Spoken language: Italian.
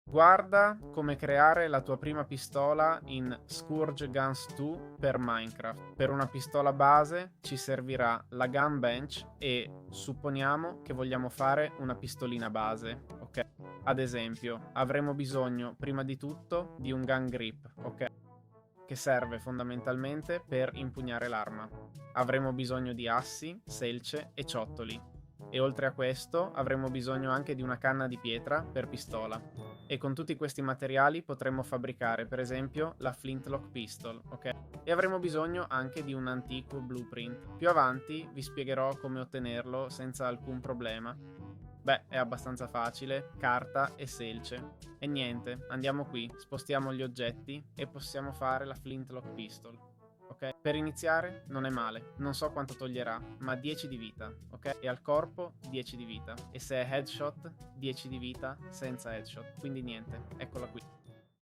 Guarda come creare la tua prima pistola in Scourge Guns 2 per Minecraft. Per una pistola base ci servirà la gun bench e supponiamo che vogliamo fare una pistolina base, ok? Ad esempio, avremo bisogno prima di tutto di un gun grip, ok? Che serve fondamentalmente per impugnare l'arma. Avremo bisogno di assi, selce e ciottoli. E oltre a questo avremo bisogno anche di una canna di pietra per pistola. E con tutti questi materiali potremo fabbricare per esempio la Flintlock Pistol, ok? E avremo bisogno anche di un antico blueprint. Più avanti vi spiegherò come ottenerlo senza alcun problema. Beh, è abbastanza facile, carta e selce. E niente, andiamo qui, spostiamo gli oggetti e possiamo fare la Flintlock Pistol. Ok? Per iniziare non è male, non so quanto toglierà, ma 10 di vita, ok? E al corpo 10 di vita. E se è headshot, 10 di vita senza headshot. Quindi niente, eccola qui.